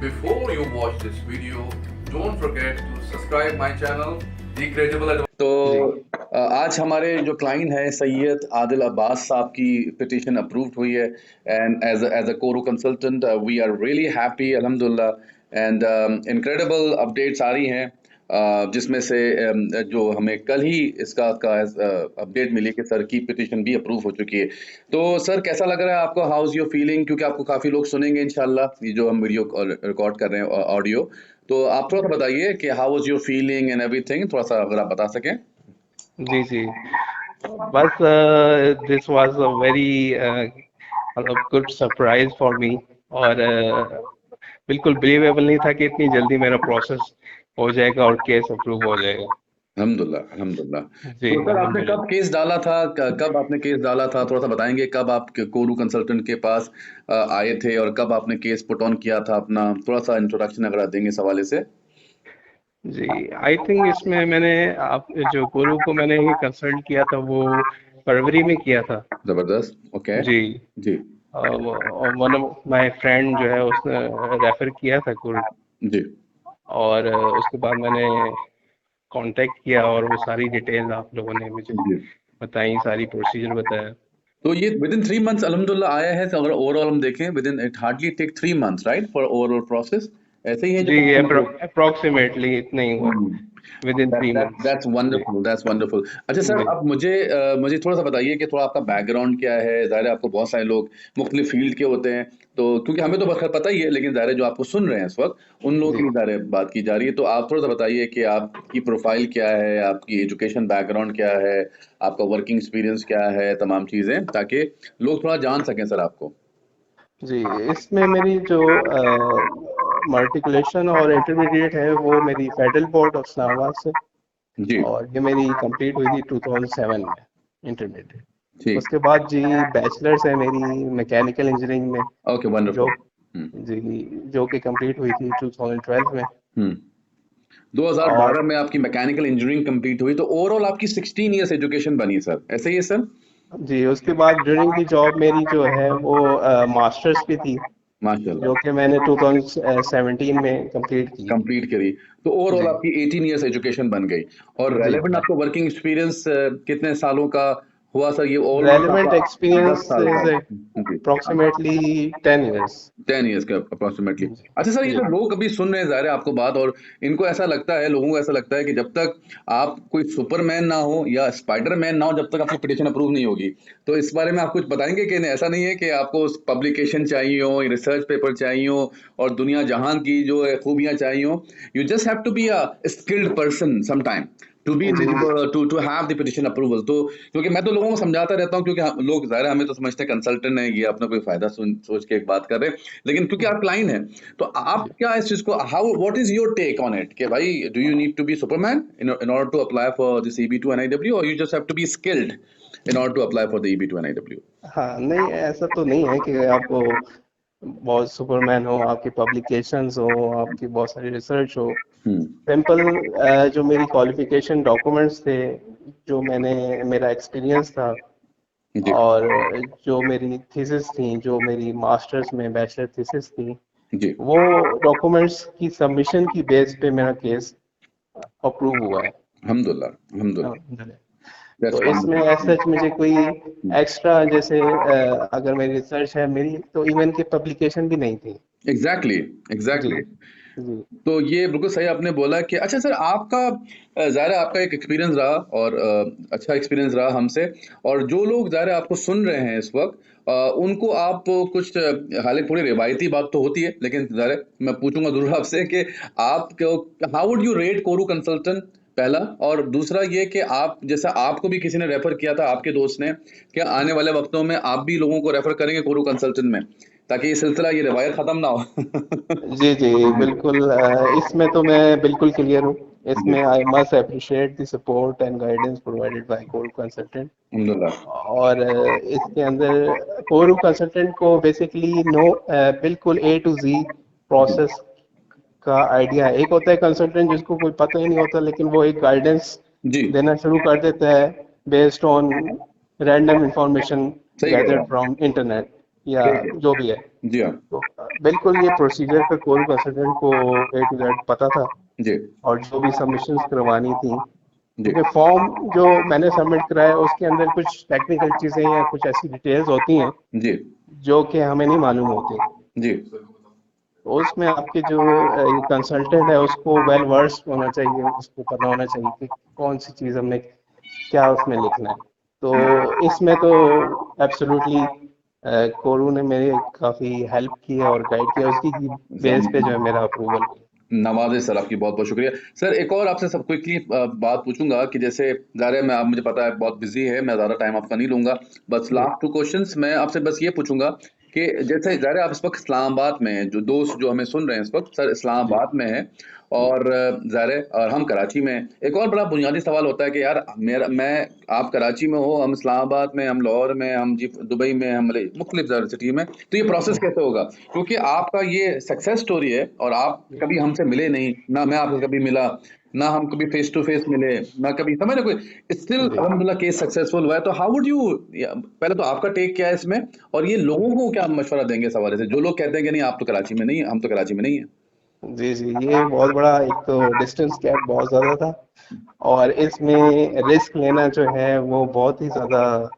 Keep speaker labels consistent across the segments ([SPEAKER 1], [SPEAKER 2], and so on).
[SPEAKER 1] Before you watch this video, don't forget to subscribe my channel, The Credible Advisor. तो आज हमारे जो client है सैयद आदिल अब्बास साहब की पिटीशन अप्रूव्ड हुई है and as a Core consultant we are really happy अल्हम्दुलिल्लाह एंड इनक्रेडिबल अपडेट्स आ रही हैं जिसमें से जो हमें कल ही इसका अपडेट मिली कि सर की पिटीशन भी अप्रूव हो चुकी है। तो सर कैसा लग रहा है आपको, हाउ इज योर फीलिंग, क्योंकि आपको काफ़ी लोग सुनेंगे इंशाल्लाह ये जो हम वीडियो रिकॉर्ड कर रहे हैं ऑडियो। तो आप थोड़ा सा बताइए कि how was your feeling and everything, थोड़ा सा अगर आप बता सकें।
[SPEAKER 2] जी जी बस दिस वाज अ वेरी मतलब गुड सरप्राइज फॉर मी और बिल्कुल बिलीवेबल नहीं था कि इतनी जल्दी मेरा प्रोसेस हो जाएगा और केस अप्रूव हो जाएगा।
[SPEAKER 1] अल्हम्दुलिल्लाह अल्हम्दुलिल्लाह।
[SPEAKER 2] जी
[SPEAKER 1] तो सर आपने
[SPEAKER 2] अल्हम्दुलिल्लाह।
[SPEAKER 1] कब केस डाला था, कब आपने केस डाला था, थोड़ा सा बताएंगे कब आप कोरू कंसल्टेंट के पास आए थे और कब आपने केस पुट ऑन किया था अपना, थोड़ा सा इंट्रोडक्शन अगर आप देंगे इस हवाले से।
[SPEAKER 2] जी आई थिंक इसमें मैंने आप जो गुरु को मैंने ये कंसल्ट किया था वो फरवरी में किया था।
[SPEAKER 1] जबरदस्त, ओके।
[SPEAKER 2] जी
[SPEAKER 1] जी
[SPEAKER 2] वन ऑफ माय फ्रेंड जो है उसने रेफर किया था गुरु
[SPEAKER 1] जी
[SPEAKER 2] और उसके बाद मैंने कांटेक्ट किया और वो सारी डिटेल आप लोगों ने मुझे
[SPEAKER 1] जी।
[SPEAKER 2] बताई, सारी प्रोसीजर बताया।
[SPEAKER 1] तो ये विद इन 3 मंथ्स अल्हम्दुलिल्लाह आया है। तो अगर ओवरऑल हम देखें within it hardly take 3 months right for overall process, ऐसे ही है
[SPEAKER 2] जी
[SPEAKER 1] जो
[SPEAKER 2] अप्रोक्सीमेटली इतना ही हुआ, within three months
[SPEAKER 1] that's wonderful, that's wonderful. अच्छा सर,
[SPEAKER 2] जी
[SPEAKER 1] अब मुझे थोड़ा सा बताइए कि थोड़ा आपका बैकग्राउंड क्या है। ज़ाहिर है आपको बहुत सारे लोग मुख्तलिफ फील्ड के होते हैं, तो क्योंकि हमें तो बखैर पता ही है, लेकिन ज़ाहिर है जो आपको सुन रहे हैं इस वक्त उन लोगों
[SPEAKER 2] जी
[SPEAKER 1] की ज़ाहिर है बात की जा रही है। तो आप थोड़ा सा बताइए कि आपकी प्रोफाइल क्या है, आपकी एजुकेशन बैकग्राउंड क्या है, आपका वर्किंग एक्सपीरियंस क्या है, तमाम चीज़ें, ताकि लोग थोड़ा जान सकें सर आपको।
[SPEAKER 2] जी। इसमें मेरी जो मल्टीकुलेशन और इंटरमीडिएट है वो मेरी फेडरल बोर्ड ऑफ इस्लामाबाद से,
[SPEAKER 1] जी
[SPEAKER 2] और ये मेरी कंप्लीट हुई थी 2007 में इंटरमीडिएट।
[SPEAKER 1] ठीक।
[SPEAKER 2] उसके बाद जी बैचलर्स है मेरी मैकेनिकल इंजीनियरिंग में,
[SPEAKER 1] ओके
[SPEAKER 2] जो
[SPEAKER 1] वंडरफुल।
[SPEAKER 2] जी जो कि कंप्लीट हुई थी 2012 में।
[SPEAKER 1] हम्म
[SPEAKER 2] और
[SPEAKER 1] 2012 में आपकी मैकेनिकल इंजीनियरिंग कंप्लीट हुई, तो ओवरऑल आपकी 16 इयर्स एजुकेशन बनी सर, ऐसे ही है सर?
[SPEAKER 2] जी उसके बाद ड्यूरिंग दी जॉब मेरी जो है वो मास्टर्स भी थी, जो
[SPEAKER 1] माशाल्लाह।
[SPEAKER 2] कि मैंने 2017 में कंप्लीट की।
[SPEAKER 1] कंप्लीट करी, तो ओवरऑल
[SPEAKER 2] जी
[SPEAKER 1] आपकी 18 इयर्स एजुकेशन बन गई। और
[SPEAKER 2] जी
[SPEAKER 1] रेलेवेंट आपको वर्किंग एक्सपीरियंस कितने सालों का हुआ सर? ये ऑलमोस्ट
[SPEAKER 2] रेलिवेंट
[SPEAKER 1] आपका
[SPEAKER 2] एक्सपीरियंस
[SPEAKER 1] 10 साल का।
[SPEAKER 2] इज
[SPEAKER 1] जी,
[SPEAKER 2] अप्रोक्सीमेटली 10 इयर्स।
[SPEAKER 1] 10 इयर्स का अप्रोक्सीमेटली।
[SPEAKER 2] जी
[SPEAKER 1] अच्छा सर, ये
[SPEAKER 2] जी
[SPEAKER 1] जो लोग अभी सुन रहे हैं ज़ाहिर है आपको बात, और इनको ऐसा लगता है, लोगों को ऐसा लगता है कि जब तक आप कोई सुपरमैन ना हो या स्पाइडरमैन ना हो, जब तक आपकी पिटीशन अप्रूव नहीं होगी। तो इस बारे में आप कुछ बताएंगे कि नहीं, ऐसा नहीं है कि आपको पब्लिकेशन चाहिए हो, रिसर्च पेपर चाहिए हो और दुनिया जहान की जो खूबियाँ चाहिए हो, you just have to be a skilled person some time to be
[SPEAKER 2] जी
[SPEAKER 1] to have the petition approval. तो क्योंकि मैं तो लोगों को समझाता रहता हूँ, क्योंकि लोग ज़ाहिर है हमें तो समझते हैं कंसल्टेंट है, ये अपना कोई फायदा सोच के एक बात कर रहे हैं, लेकिन क्योंकि आप क्लाइंट हैं, तो आप
[SPEAKER 2] जी
[SPEAKER 1] क्या इस चीज को, how, what is your take on it, कि भाई do you need to be Superman in order to apply for this EB2 NIW, और you just have to be skilled in order to apply for the EB2 NIW?
[SPEAKER 2] हाँ, नहीं ऐसा तो नहीं है कि आपको बहुत सुपरमैन हो, आपकी पब्लिकेशंस हो, आपकी बहुत सारी रिसर्च हो।
[SPEAKER 1] हम्म
[SPEAKER 2] सिंपल जो मेरी क्वालिफिकेशन डॉक्यूमेंट्स थे, जो मैंने मेरा एक्सपीरियंस था,
[SPEAKER 1] जी
[SPEAKER 2] और जो मेरी थीसिस थी, जो मेरी मास्टर्स में बैचलर थीसिस थी,
[SPEAKER 1] जी
[SPEAKER 2] वो डॉक्यूमेंट्स की सबमिशन की बेस पे मेरा केस अप्रूव हुआ है।
[SPEAKER 1] अल्हम्दुलिल्लाह अल्हम्दुलिल्लाह।
[SPEAKER 2] हाँ,
[SPEAKER 1] दैट्स
[SPEAKER 2] तो इसमें एज
[SPEAKER 1] वंडरफुल।
[SPEAKER 2] सच मुझे कोई एक्स्ट्रा जैसे अगर मेरी रिसर्च है मेरी, तो इवन की पब्लिकेशन भी नहीं थी।
[SPEAKER 1] एग्जैक्टली
[SPEAKER 2] जी
[SPEAKER 1] एग्जैक्टली।
[SPEAKER 2] जी
[SPEAKER 1] तो ये बिल्कुल सही आपने बोला कि अच्छा सर, आपका ज़ाहिर है आपका एक एक्सपीरियंस रहा, और अच्छा एक्सपीरियंस रहा हमसे, और जो लोग ज़ाहिर है आपको सुन रहे हैं इस वक्त, उनको आप कुछ हालांकि थोड़ी रिवायती बात तो होती है, लेकिन ज़ाहिर है मैं पूछूंगा जरूर आपसे कि आप how would you rate Kourou consultant, पहला, और दूसरा ये कि आप, जैसा आपको भी किसी ने रेफर किया था आपके दोस्त ने, क्या आने वाले वक्तों में आप भी लोगों को रेफर करेंगे कोरू कंसल्टेंट में, ताकि ये सिलसिला, ये रिवायत खत्म ना हो?
[SPEAKER 2] जी जी बिल्कुल। इसमें तो मैं बिल्कुल क्लियर हूँ।
[SPEAKER 1] जी
[SPEAKER 2] इसमें I must appreciate the support and guidance provided by Core consultant.
[SPEAKER 1] अल्हम्दुलिल्लाह।
[SPEAKER 2] और इसके अंदर कोर कंसल्टेंट को बेसिकली नो बिल्कुल A to Z
[SPEAKER 1] जी
[SPEAKER 2] प्रोसेस का आइडिया है। एक होता है कंसल्टेंट जिसको कोई पता ही नहीं होता, लेकिन वो एक गाइडेंस
[SPEAKER 1] जी
[SPEAKER 2] देना शुरू कर देता है बेस्ड ऑन रैंडम इंफॉर्मेशन
[SPEAKER 1] सही कह रहे
[SPEAKER 2] गैदर्ड
[SPEAKER 1] हैं
[SPEAKER 2] फ्रॉम इंटरनेट। या
[SPEAKER 1] ठीक है।
[SPEAKER 2] जो भी है।
[SPEAKER 1] जी हाँ।
[SPEAKER 2] तो बिल्कुल ये प्रोसीजर का कोर कंसल्टेंट को A to Z पता था,
[SPEAKER 1] जी
[SPEAKER 2] और जो भी सबमिशंस करवानी थी,
[SPEAKER 1] जी
[SPEAKER 2] क्योंकि फॉर्म जो मैंने सबमिट कराया उसके अंदर कुछ टेक्निकल चीज़ें या कुछ ऐसी डिटेल्स होती हैं
[SPEAKER 1] जी
[SPEAKER 2] जो कि हमें नहीं मालूम होती।
[SPEAKER 1] जी
[SPEAKER 2] तो उसमें आपके जो कंसल्टेंट है उसको वेल वर्स्ड होना चाहिए, उसको पता होना चाहिए कि कौन सी चीज़ हमने क्या उसमें लिखना है। तो इसमें तो एब्सोल्युटली कोरू ने मेरे काफ़ी हेल्प की है और गाइड किया, उसकी बेस पे जो है मेरा अप्रूवल।
[SPEAKER 1] नवाजे सर, आपकी बहुत बहुत शुक्रिया सर। एक और आपसे सब क्विकली बात पूछूंगा कि जैसे ज़ाहिर है मैं, आप मुझे पता है बहुत बिजी है, मैं ज़्यादा टाइम आपका नहीं लूंगा, बस लास्ट 2 क्वेश्चंस मैं आपसे बस ये पूछूंगा कि जैसे ज़ाहिर है आप इस वक्त इस्लामाबाद में हैं, जो दोस्त जो हमें सुन रहे हैं इस वक्त सर
[SPEAKER 2] जी
[SPEAKER 1] इस्लामाबाद में है, और ज़ाहिर है और हम कराची में हैं। एक और बड़ा बुनियादी सवाल होता है कि यार मेरा मैं आप कराची में हो, हम इस्लामाबाद में, हम लाहौर में, हम जी दुबई में, हम मुख्तलिफ सिटी में, तो ये प्रोसेस कैसे होगा? क्योंकि आपका ये सक्सेस स्टोरी है और आप कभी हमसे मिले नहीं, ना मैं आपसे कभी मिला, ना हम कभी फेस टू फेस मिले, ना कभी समझ रहे कोई, स्टिल
[SPEAKER 2] जी
[SPEAKER 1] अल्हम्दुलिल्लाह केस सक्सेसफुल हुआ है। तो हाउ वुड यू, पहले तो आपका टेक क्या है इसमें, और ये लोगों को क्या मशवरा देंगे इस हवाले से, जो लोग कहते हैं कि नहीं आप तो कराची में नहीं, हम तो कराची में नहीं है?
[SPEAKER 2] जी जी, ये बहुत बड़ा, एक तो डिस्टेंस गैप बहुत ज़्यादा था, और इसमें रिस्क लेना जो है वो बहुत ही ज़्यादा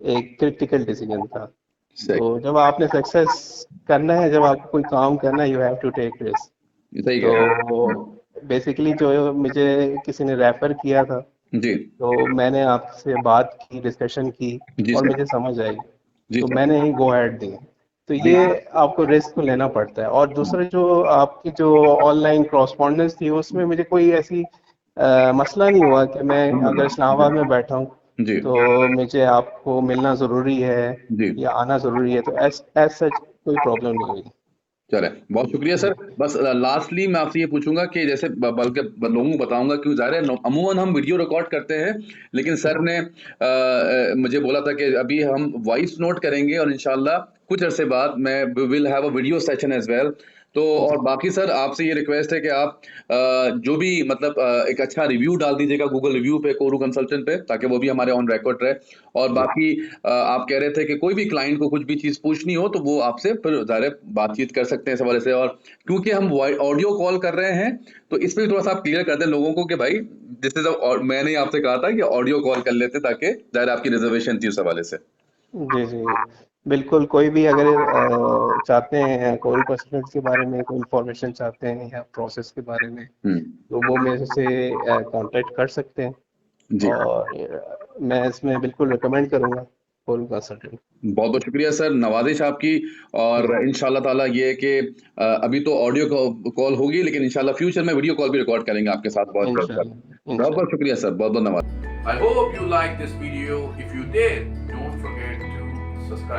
[SPEAKER 2] एक क्रिटिकल डिसीजन था।
[SPEAKER 1] सही,
[SPEAKER 2] तो जब आपने सक्सेस करना है, जब आपको कोई काम करना है, you have to take risk.
[SPEAKER 1] सही कह रहे
[SPEAKER 2] तो बेसिकली जो मुझे किसी ने रेफर किया था,
[SPEAKER 1] हैं। जी
[SPEAKER 2] तो मैंने आपसे बात की, डिस्कशन की,
[SPEAKER 1] जी
[SPEAKER 2] और
[SPEAKER 1] सर,
[SPEAKER 2] मुझे समझ आई,
[SPEAKER 1] जी
[SPEAKER 2] तो
[SPEAKER 1] सर,
[SPEAKER 2] मैंने ही गो अहेड दी। तो
[SPEAKER 1] जी
[SPEAKER 2] ये आपको रिस्क को लेना पड़ता है। और दूसरा जो आपकी जो ऑनलाइन कॉरस्पॉन्डेंस थी, उसमें मुझे कोई ऐसी मसला नहीं हुआ कि मैं अगर इस्लामाबाद में बैठा हूँ
[SPEAKER 1] जी
[SPEAKER 2] तो मुझे आपको मिलना ज़रूरी है
[SPEAKER 1] जी
[SPEAKER 2] या आना ज़रूरी है, तो एज सच कोई प्रॉब्लम नहीं हुई।
[SPEAKER 1] चले, बहुत शुक्रिया सर। बस लास्टली मैं आपसे ये पूछूंगा कि जैसे बल्कि लोगों को बताऊंगा, क्यों ज़ाहिर है अमूमन हम वीडियो रिकॉर्ड करते हैं, लेकिन सर ने मुझे बोला था कि अभी हम वॉइस नोट करेंगे और इंशाल्लाह कुछ अरसे बाद मैं will have a video session as well. तो और
[SPEAKER 2] जी
[SPEAKER 1] बाकी सर आपसे ये रिक्वेस्ट है कि आप जो भी मतलब एक अच्छा रिव्यू डाल दीजिएगा गूगल रिव्यू पे कोरू कंसल्टेंट पे, ताकि वो भी हमारे ऑन रिकॉर्ड रहे। और
[SPEAKER 2] जी
[SPEAKER 1] बाकी आप कह रहे थे कि कोई भी क्लाइंट को कुछ भी चीज़ पूछनी हो तो वो आपसे फिर ज़ाहिर है बातचीत कर सकते हैं इस हवाले से। और क्योंकि हम ऑडियो कॉल कर रहे हैं तो इसमें थोड़ा सा आप क्लियर कर दें लोगों को कि भाई दिस इज, और मैंने आपसे कहा था कि ऑडियो कॉल कर लेते ताकि ज़ाहिर आपकी रिजर्वेशन थी उस हवाले से।
[SPEAKER 2] जी जी, बिल्कुल। कोई भी अगर चाहते हैं कोई पर्सनल के बारे में कोई इंफॉर्मेशन चाहते हैं या प्रोसेस के बारे में, तो वो मेरे से कांटेक्ट कर सकते हैं।
[SPEAKER 1] जी
[SPEAKER 2] और मैं इसमें बिल्कुल रिकमेंड करूँगा कोई कंसल्टेंट।
[SPEAKER 1] बहुत बहुत शुक्रिया सर, नवाजिश आपकी। और
[SPEAKER 2] जी,
[SPEAKER 1] इंशाल्लाह ताला ये है कि अभी तो ऑडियो कॉल होगी, लेकिन इंशाल्लाह फ्यूचर में वीडियो कॉल भी रिकॉर्ड करेंगे आपके साथ बहुत जल्द सर।
[SPEAKER 2] इंशाल्लाह
[SPEAKER 1] बहुत बहुत
[SPEAKER 2] इंशाल्लाह।
[SPEAKER 1] शुक्रिया सर, बहुत बहुत Nawaz. I hope you like this video. If you did, don't forget to subscribe